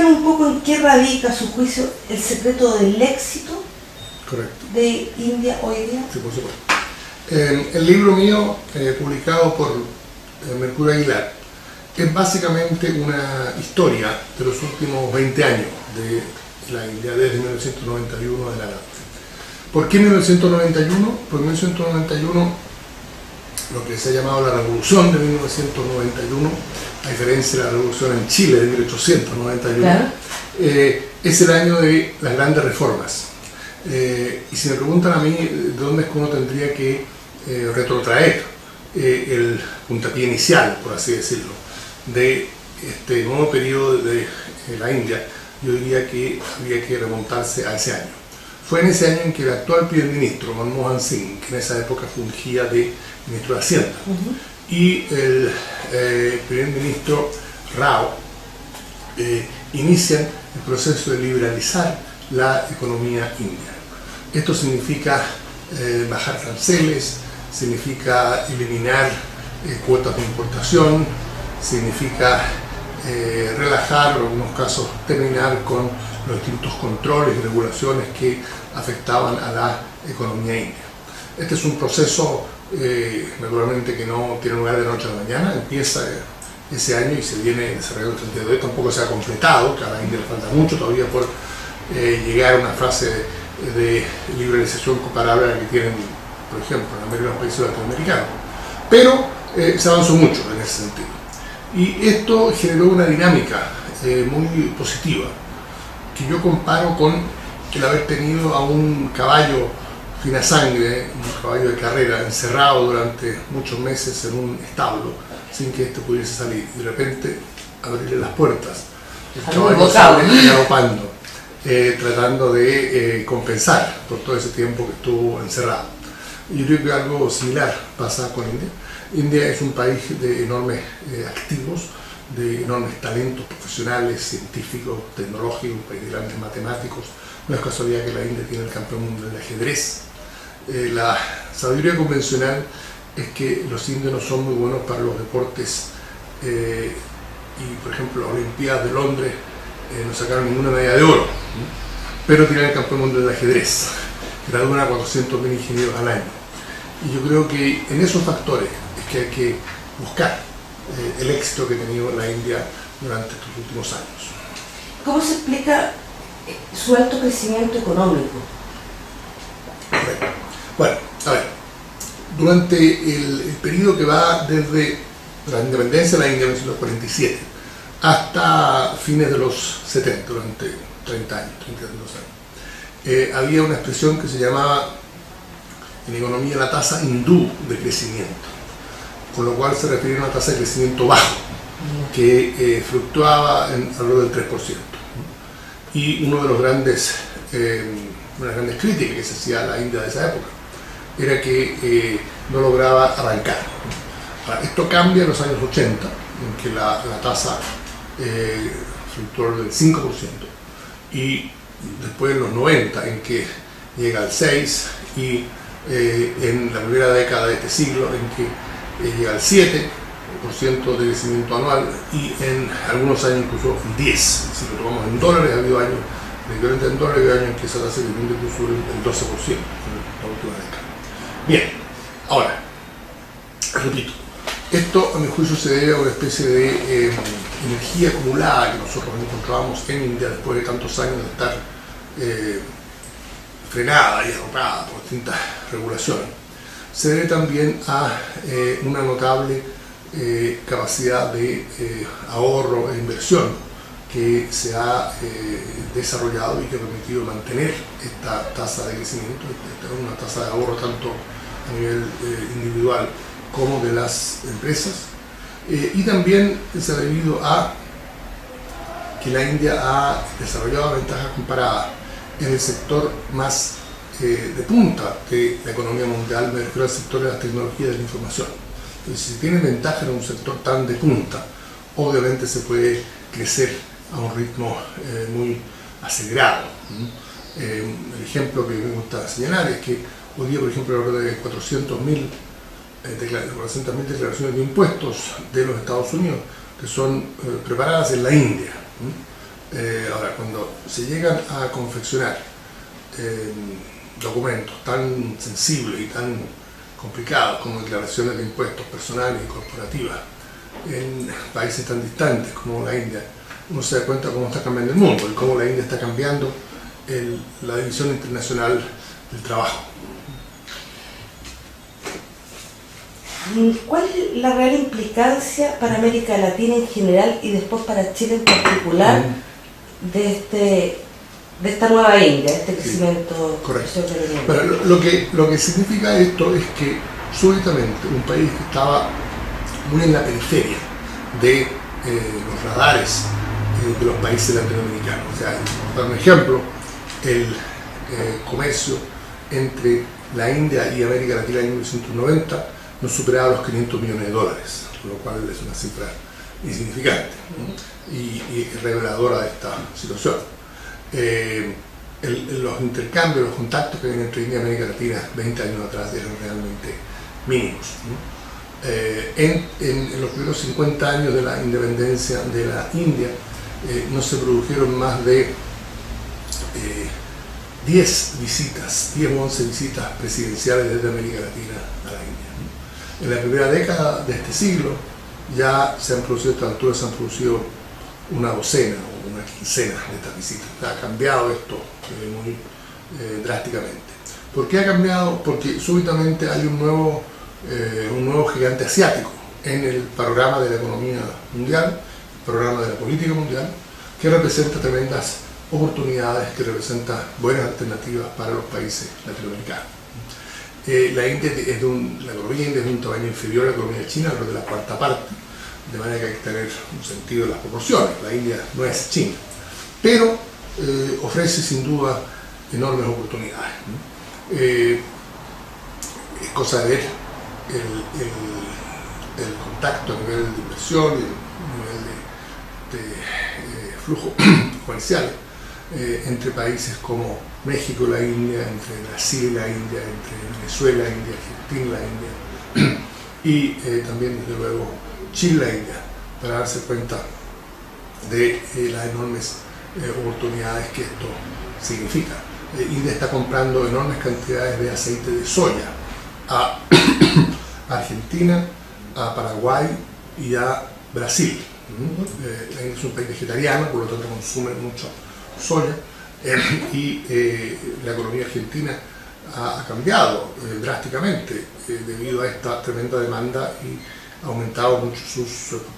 un poco en qué radica, a su juicio, el secreto del éxito. Correcto. De India hoy día. Sí, por supuesto. El libro mío, publicado por Mercurio Aguilar, es básicamente una historia de los últimos 20 años de la India, desde 1991 en adelante. ¿Por qué 1991? Porque en 1991, lo que se ha llamado la Revolución de 1991, a diferencia de la Revolución en Chile de 1891, claro, es el año de las grandes reformas. Y si me preguntan a mí de dónde es que uno tendría que retrotraer el puntapié inicial, por así decirlo, de este nuevo periodo de la India, yo diría que habría que remontarse a ese año. Fue en ese año en que el actual primer ministro, Manmohan Singh, que en esa época fungía de ministro de Hacienda, y el primer ministro Rao inician el proceso de liberalizar la economía india. Esto significa bajar aranceles, significa eliminar cuotas de importación, significa relajar, o en algunos casos terminar con los distintos controles y regulaciones que afectaban a la economía india. Este es un proceso naturalmente que no tiene lugar de noche a la mañana, empieza ese año y se viene desarrollando el 32, tampoco se ha completado, que a la India le falta mucho todavía por llegar a una fase de liberalización comparable a la que tienen, por ejemplo, en la mayoría de los países latinoamericanos. Pero se avanzó mucho en ese sentido. Y esto generó una dinámica muy positiva, que yo comparo con el haber tenido a un caballo fina sangre, un caballo de carrera, encerrado durante muchos meses en un establo, sin que éste pudiese salir. Y de repente abrirle las puertas, el caballo sale galopando, tratando de compensar por todo ese tiempo que estuvo encerrado. Y yo creo que algo similar pasa con India. India es un país de enormes activos, de enormes talentos profesionales, científicos, tecnológicos, un país de grandes matemáticos. No es casualidad que la India tiene el campeón mundial de ajedrez. La sabiduría convencional es que los indios no son muy buenos para los deportes y, por ejemplo, las Olimpiadas de Londres no sacaron ninguna medalla de oro, pero tienen el campeón mundial de ajedrez, gradúan a 400.000 ingenieros al año. Y yo creo que en esos factores es que hay que buscar el éxito que ha tenido la India durante estos últimos años. ¿Cómo se explica su alto crecimiento económico? Bueno, a ver, durante el periodo que va desde la independencia de la India en 1947 hasta fines de los 70, durante 30 años, 32 años, había una expresión que se llamaba en economía la tasa hindú de crecimiento, con lo cual se refiere a una tasa de crecimiento bajo, que fluctuaba alrededor del 3%. Y una de las grandes críticas que se hacía a la India de esa época era que no lograba arrancar. Esto cambia en los años 80, en que la tasa fluctuó del 5%, y después en los 90, en que llega al 6%, y en la primera década de este siglo, en que llega al 7% de crecimiento anual, y en algunos años incluso 10%. Si lo tomamos en dólares, ha habido años, equivalente en dólares, ha habido años en que esa tasa de crecimiento incluso el 12% en la última década. Bien, ahora, repito, esto a mi juicio se debe a una especie de energía acumulada que nosotros encontrábamos en India después de tantos años de estar frenada y arropada por distintas regulaciones. Se debe también a una notable capacidad de ahorro e inversión que se ha desarrollado y que ha permitido mantener esta tasa de crecimiento, una tasa de ahorro tanto a nivel individual como de las empresas, y también se ha debido a que la India ha desarrollado ventajas comparadas en el sector más de punta de la economía mundial, me refiero al sector de las tecnologías de la información. Entonces, si se tiene ventaja en un sector tan de punta, obviamente se puede crecer a un ritmo muy acelerado. El ejemplo que me gusta señalar es que hoy día, por ejemplo, alrededor de 400.000 declaraciones de impuestos de los Estados Unidos que son preparadas en la India. Ahora, cuando se llegan a confeccionar documentos tan sensibles y tan complicados como declaraciones de impuestos personales y corporativas en países tan distantes como la India, uno se da cuenta cómo está cambiando el mundo y cómo la India está cambiando la división internacional del trabajo. ¿Cuál es la real implicancia para América Latina en general y después para Chile en particular de esta nueva India, de este crecimiento? Correcto. Bueno, lo que significa esto es que súbitamente un país que estaba muy en la periferia de los radares de los países latinoamericanos, o sea, por ejemplo, el comercio entre la India y América Latina en 1990 no superaba los $500 millones, lo cual es una cifra insignificante, ¿no? y reveladora de esta situación. Los intercambios, los contactos que hay entre India y América Latina 20 años atrás eran realmente mínimos, ¿no? En los primeros 50 años de la independencia de la India no se produjeron más de 10 o 11 visitas presidenciales desde América Latina a la India, ¿no? En la primera década de este siglo ya se han producido, a esta altura se han producido una docena o una quincena de estas visitas. Ha cambiado esto muy drásticamente. ¿Por qué ha cambiado? Porque súbitamente hay un nuevo gigante asiático en el panorama de la economía mundial, el programa de la política mundial, que representa tremendas oportunidades, que representa buenas alternativas para los países latinoamericanos. La economía india es de un tamaño inferior a la economía china, alrededor de la cuarta parte, de manera que hay que tener un sentido de las proporciones. La India no es China, pero ofrece sin duda enormes oportunidades, ¿no? Es cosa de ver el contacto a nivel de inversión, a nivel de flujo comercial entre países como México y la India, entre Brasil y la India, entre Venezuela, India, Argentina, la India, y también, desde luego, Chile, la India, para darse cuenta de las enormes oportunidades que esto significa. India está comprando enormes cantidades de aceite de soya a Argentina, a Paraguay y a Brasil. La India es un país vegetariano, por lo tanto consume mucho soya, y la economía argentina ha cambiado drásticamente debido a esta tremenda demanda y ha aumentado mucho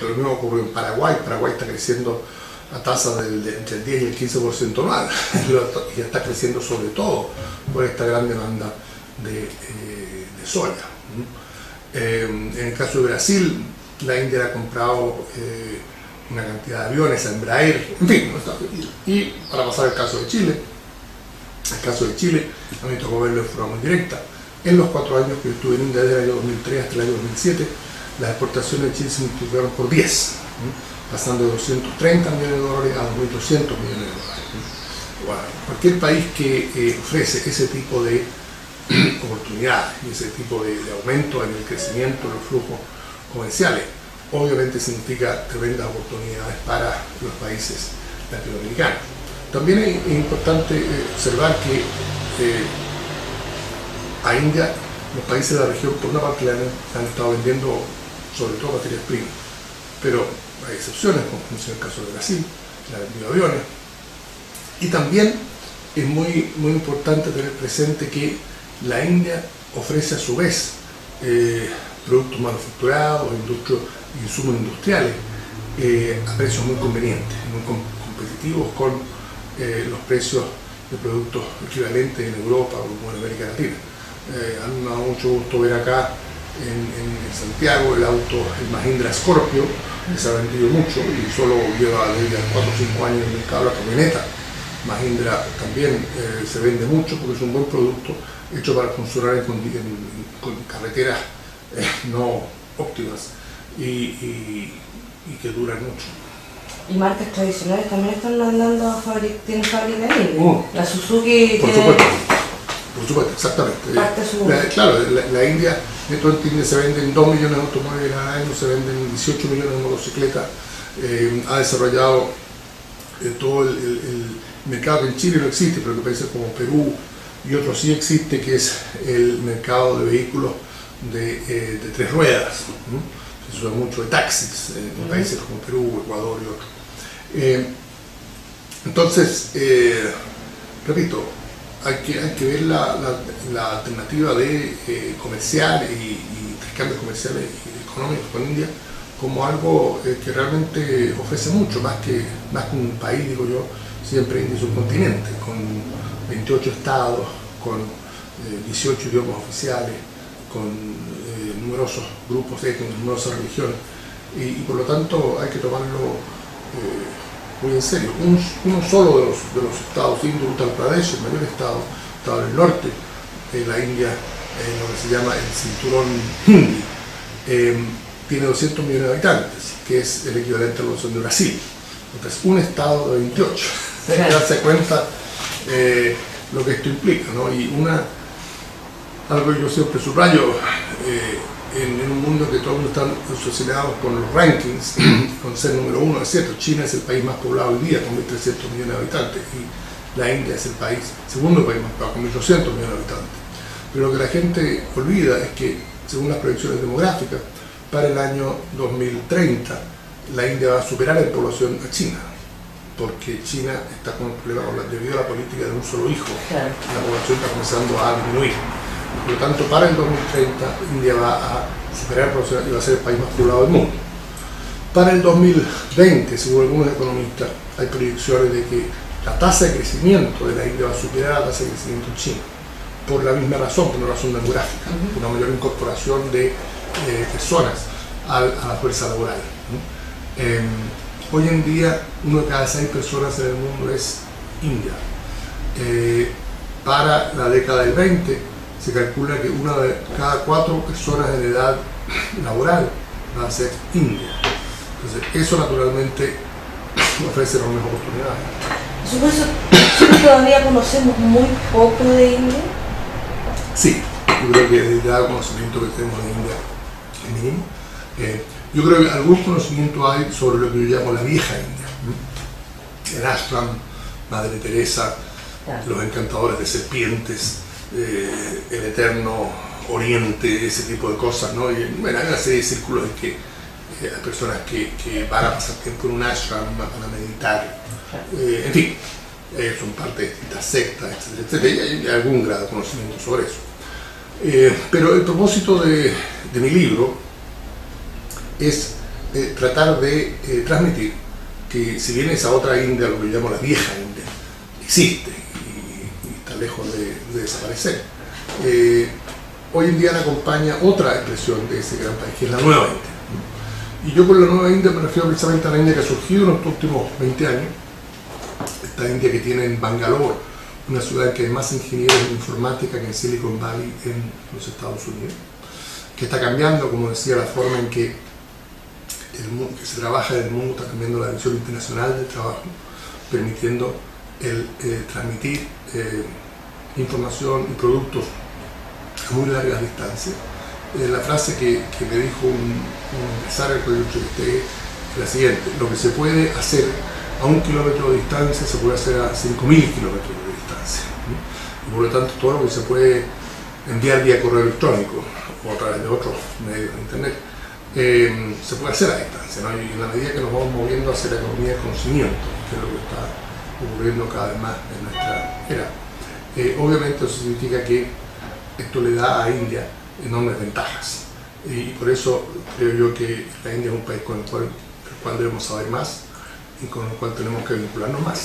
lo mismo ocurrió en Paraguay. Paraguay está creciendo a tasas entre el 10 y el 15% anual y está creciendo sobre todo por esta gran demanda de soya. En el caso de Brasil, la India ha comprado una cantidad de aviones a Embraer, en fin, y para pasar al caso de Chile, a mí me tocó verlo de forma muy directa. En los 4 años que yo estuve en India, desde el año 2003 hasta el año 2007, las exportaciones de Chile se multiplicaron por 10, pasando de $230 millones a $2.200 millones. Bueno, cualquier país que ofrece ese tipo de oportunidades y ese tipo de aumento en el crecimiento de los flujos comerciales, obviamente significa tremendas oportunidades para los países latinoamericanos. También es importante observar que a India los países de la región por una parte le han estado vendiendo sobre todo materias primas, pero hay excepciones, como es el caso de Brasil, que le ha vendido aviones. Y también es muy importante tener presente que la India ofrece a su vez productos manufacturados, insumos industriales a precios muy convenientes, muy competitivos con los precios de productos equivalentes en Europa o en América Latina. A mí me da mucho gusto ver acá en Santiago el Mahindra Scorpio, que se ha vendido mucho y solo lleva 4 o 5 años en el mercado. La camioneta Mahindra también se vende mucho porque es un buen producto hecho para funcionar con carreteras no óptimas y que duran mucho. Y marcas tradicionales también están mandando a tienen fábrica ahí. La Suzuki por supuesto, exactamente. Claro, la India, dentro de India se venden 2 millones de automóviles al año, se venden 18 millones de motocicletas, ha desarrollado todo el mercado que en Chile no existe, pero que países como Perú y otros sí existe, que es el mercado de vehículos de 3 ruedas. Se usa mucho de taxis en países como Perú, Ecuador y otros. Entonces, repito, hay que ver la alternativa de comerciar y intercambios comerciales y económicos con India como algo que realmente ofrece mucho, más que un país, digo yo. Siempre India es un continente, con 28 estados, con 18 idiomas oficiales, con numerosos grupos étnicos, numerosas religiones, y por lo tanto hay que tomarlo muy en serio. Uno solo de los estados indios, Uttar Pradesh, el mayor estado del norte de la India, lo que se llama el cinturón hindi, tiene 200 millones de habitantes, que es el equivalente a la población de Brasil. Entonces, un estado de 28. Hay que darse cuenta lo que esto implica, ¿no? Y algo que yo siempre subrayo, en un mundo que todo el mundo está obsesionado con los rankings, con ser número 1, es cierto, China es el país más poblado hoy día, con 1.300 millones de habitantes, y la India es el segundo país más poblado, con 1.200 millones de habitantes. Pero lo que la gente olvida es que, según las proyecciones demográficas, para el año 2030, la India va a superar en población a China, porque China está con un problema debido a la política de un solo hijo. Claro. La población está comenzando a disminuir. Por lo tanto, para el 2030, India va a superar y va a ser el país más poblado del mundo. Para el 2020, según algunos economistas, hay proyecciones de que la tasa de crecimiento de la India va a superar la tasa de crecimiento china, por la misma razón, por una razón demográfica, por una mayor incorporación de personas a la fuerza laboral. Hoy en día, 1 de cada 6 personas en el mundo es India. Para la década del 20, se calcula que 1 de cada 4 personas en edad laboral va a ser India. Entonces, eso naturalmente ofrece enormes oportunidades. ¿Nosotros todavía conocemos muy poco de India? Sí, yo creo que el conocimiento que tenemos de India es mínimo. Yo creo que algún conocimiento hay sobre lo que yo llamo la vieja India. El ashram, Madre Teresa, los encantadores de serpientes, el eterno oriente, ese tipo de cosas, ¿no? Y bueno, hay una serie de círculos en que hay personas que van a pasar tiempo en un ashram, van a meditar, en fin, son parte de distintas sectas, etcétera, y hay algún grado de conocimiento sobre eso. Pero el propósito de mi libro es tratar de transmitir que, si bien esa otra India, lo que yo llamo la vieja India, existe y está lejos de desaparecer, hoy en día la acompaña otra expresión de ese gran país, que es la nueva India. Y yo con la nueva India me refiero precisamente a la India que ha surgido en los últimos 20 años, esta India que tiene en Bangalore, una ciudad que hay más ingenieros en informática que en Silicon Valley en los Estados Unidos, que está cambiando, como decía, la forma en que se trabaja en el mundo, está cambiando la visión internacional del trabajo, permitiendo transmitir información y productos a muy largas distancias. La frase que me dijo un empresario al que yo entrevisté es la siguiente: lo que se puede hacer a 1 kilómetro de distancia se puede hacer a 5.000 kilómetros de distancia, ¿no? Y por lo tanto, todo lo que se puede enviar vía correo electrónico o a través de otros medios de internet se puede hacer a distancia, ¿no? Y en la medida que nos vamos moviendo hacia la economía del conocimiento, que es lo que está ocurriendo cada vez más en nuestra era, obviamente eso significa que esto le da a India enormes ventajas, y por eso creo yo que la India es un país con el cual debemos saber más y con el cual tenemos que vincularnos más.